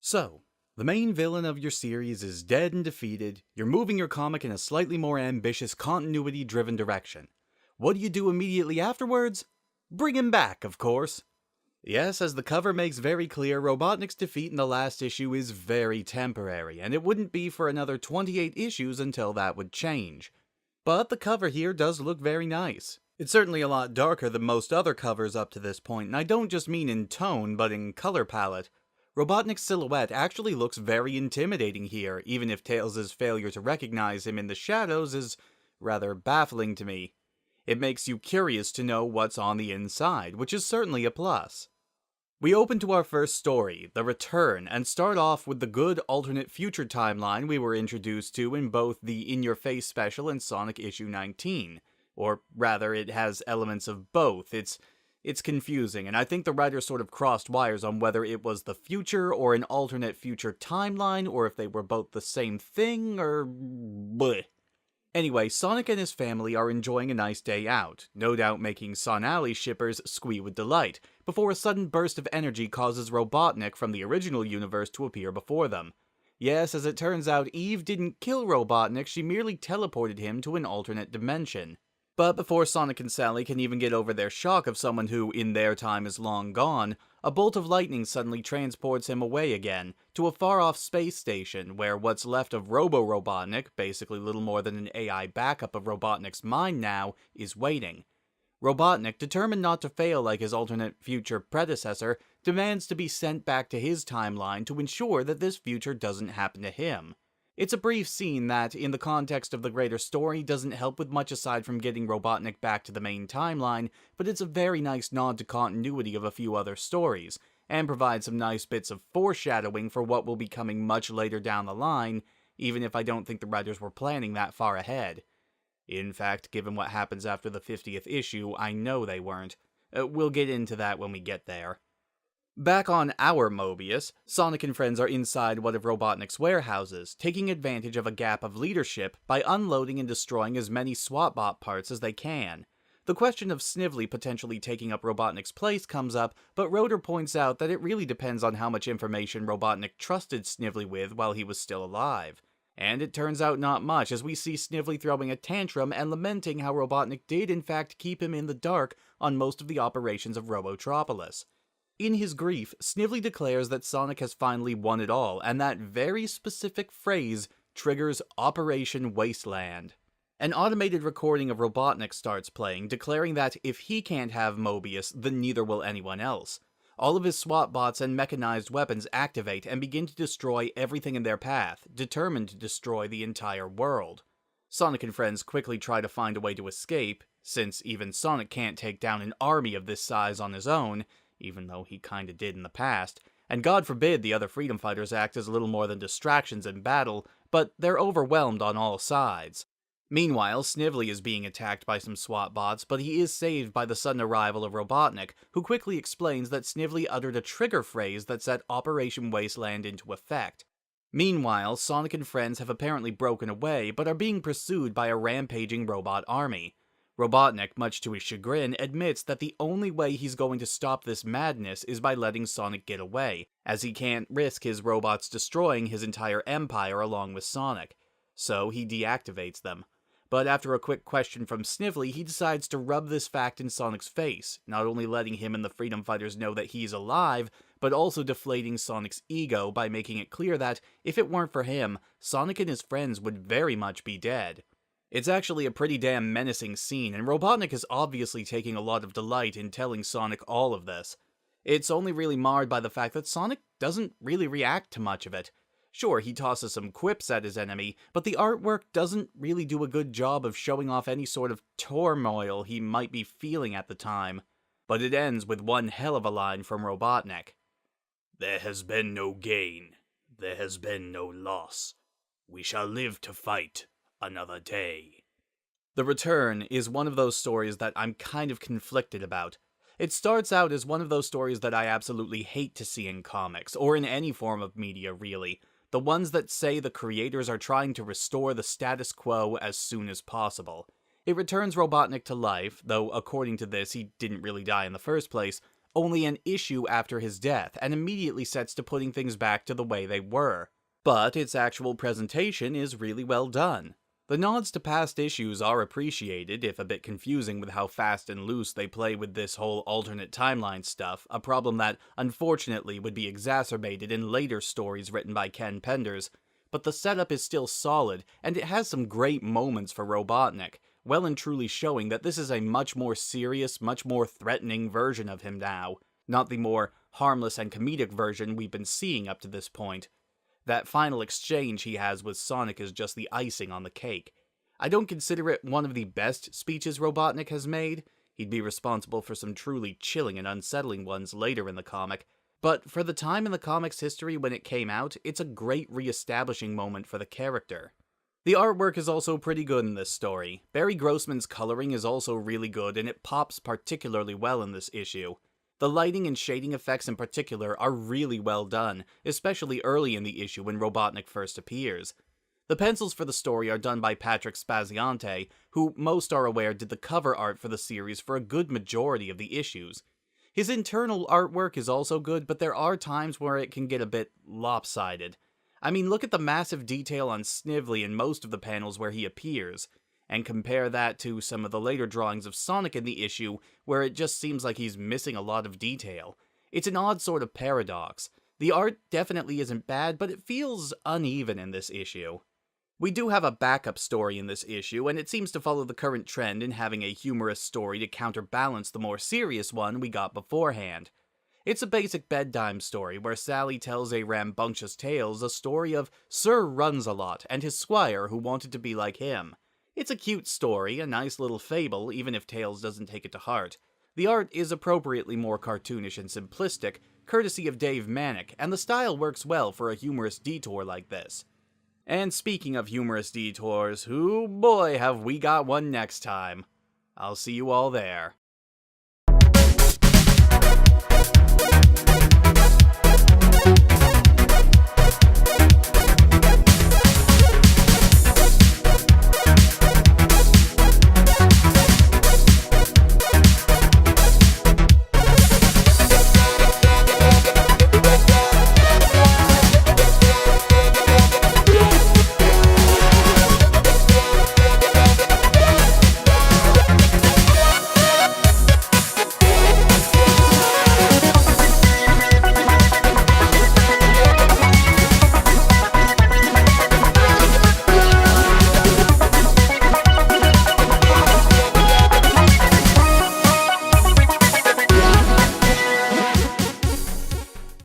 So, the main villain of your series is dead and defeated, you're moving your comic in a slightly more ambitious continuity-driven direction. What do you do immediately afterwards? Bring him back, of course. Yes, as the cover makes very clear, Robotnik's defeat in the last issue is very temporary, and it wouldn't be for another 28 issues until that would change. But the cover here does look very nice. It's certainly a lot darker than most other covers up to this point, and I don't just mean in tone, but in color palette. Robotnik's silhouette actually looks very intimidating here, even if Tails' failure to recognize him in the shadows is rather baffling to me. It makes you curious to know what's on the inside, which is certainly a plus. We open to our first story, The Return, and start off with the good alternate future timeline we were introduced to in both the In Your Face special and Sonic issue 19. Or rather, it has elements of both. It's confusing, and I think the writer sort of crossed wires on whether it was the future or an alternate future timeline, or if they were both the same thing, or bleh. Anyway, Sonic and his family are enjoying a nice day out, no doubt making Sonali shippers squee with delight, before a sudden burst of energy causes Robotnik from the original universe to appear before them. Yes, as it turns out, Eve didn't kill Robotnik, she merely teleported him to an alternate dimension. But before Sonic and Sally can even get over their shock of someone who, in their time, is long gone, a bolt of lightning suddenly transports him away again, to a far-off space station, where what's left of Robo-Robotnik, basically little more than an AI backup of Robotnik's mind now, is waiting. Robotnik, determined not to fail like his alternate future predecessor, demands to be sent back to his timeline to ensure that this future doesn't happen to him. It's a brief scene that, in the context of the greater story, doesn't help with much aside from getting Robotnik back to the main timeline, but it's a very nice nod to continuity of a few other stories, and provides some nice bits of foreshadowing for what will be coming much later down the line, even if I don't think the writers were planning that far ahead. In fact, given what happens after the 50th issue, I know they weren't. We'll get into that when we get there. Back on our Mobius, Sonic and friends are inside one of Robotnik's warehouses, taking advantage of a gap of leadership by unloading and destroying as many SWATbot parts as they can. The question of Snively potentially taking up Robotnik's place comes up, but Rotor points out that it really depends on how much information Robotnik trusted Snively with while he was still alive. And it turns out not much, as we see Snively throwing a tantrum and lamenting how Robotnik did in fact keep him in the dark on most of the operations of Robotropolis. In his grief, Snively declares that Sonic has finally won it all, and that very specific phrase triggers Operation Wasteland. An automated recording of Robotnik starts playing, declaring that if he can't have Mobius, then neither will anyone else. All of his SWAT bots and mechanized weapons activate and begin to destroy everything in their path, determined to destroy the entire world. Sonic and friends quickly try to find a way to escape, since even Sonic can't take down an army of this size on his own, even though he kinda did in the past, and God forbid the other freedom fighters act as little more than distractions in battle, but they're overwhelmed on all sides. Meanwhile, Snively is being attacked by some SWAT bots, but he is saved by the sudden arrival of Robotnik, who quickly explains that Snively uttered a trigger phrase that set Operation Wasteland into effect. Meanwhile, Sonic and friends have apparently broken away, but are being pursued by a rampaging robot army. Robotnik, much to his chagrin, admits that the only way he's going to stop this madness is by letting Sonic get away, as he can't risk his robots destroying his entire empire along with Sonic. So he deactivates them. But after a quick question from Snively, he decides to rub this fact in Sonic's face, not only letting him and the freedom fighters know that he's alive, but also deflating Sonic's ego by making it clear that, if it weren't for him, Sonic and his friends would very much be dead. It's actually a pretty damn menacing scene, and Robotnik is obviously taking a lot of delight in telling Sonic all of this. It's only really marred by the fact that Sonic doesn't really react to much of it. Sure, he tosses some quips at his enemy, but the artwork doesn't really do a good job of showing off any sort of turmoil he might be feeling at the time. But it ends with one hell of a line from Robotnik. "There has been no gain. There has been no loss. We shall live to fight another day." The Return is one of those stories that I'm kind of conflicted about. It starts out as one of those stories that I absolutely hate to see in comics, or in any form of media really. The ones that say the creators are trying to restore the status quo as soon as possible. It returns Robotnik to life, though according to this he didn't really die in the first place, only an issue after his death, and immediately sets to putting things back to the way they were. But its actual presentation is really well done. The nods to past issues are appreciated, if a bit confusing with how fast and loose they play with this whole alternate timeline stuff, a problem that, unfortunately, would be exacerbated in later stories written by Ken Penders. But the setup is still solid, and it has some great moments for Robotnik, well and truly showing that this is a much more serious, much more threatening version of him now, not the more harmless and comedic version we've been seeing up to this point. That final exchange he has with Sonic is just the icing on the cake. I don't consider it one of the best speeches Robotnik has made. He'd be responsible for some truly chilling and unsettling ones later in the comic. But for the time in the comic's history when it came out, it's a great re-establishing moment for the character. The artwork is also pretty good in this story. Barry Grossman's coloring is also really good, and it pops particularly well in this issue. The lighting and shading effects in particular are really well done, especially early in the issue when Robotnik first appears. The pencils for the story are done by Patrick Spaziante, who most are aware did the cover art for the series for a good majority of the issues. His internal artwork is also good, but there are times where it can get a bit lopsided. I mean, look at the massive detail on Snively in most of the panels where he appears, and compare that to some of the later drawings of Sonic in the issue, where it just seems like he's missing a lot of detail. It's an odd sort of paradox. The art definitely isn't bad, but it feels uneven in this issue. We do have a backup story in this issue, and it seems to follow the current trend in having a humorous story to counterbalance the more serious one we got beforehand. It's a basic bedtime story where Sally tells a rambunctious Tails a story of Sir Runs-a-Lot and his squire who wanted to be like him. It's a cute story, a nice little fable, even if Tails doesn't take it to heart. The art is appropriately more cartoonish and simplistic, courtesy of Dave Manek, and the style works well for a humorous detour like this. And speaking of humorous detours, oh boy have we got one next time. I'll see you all there.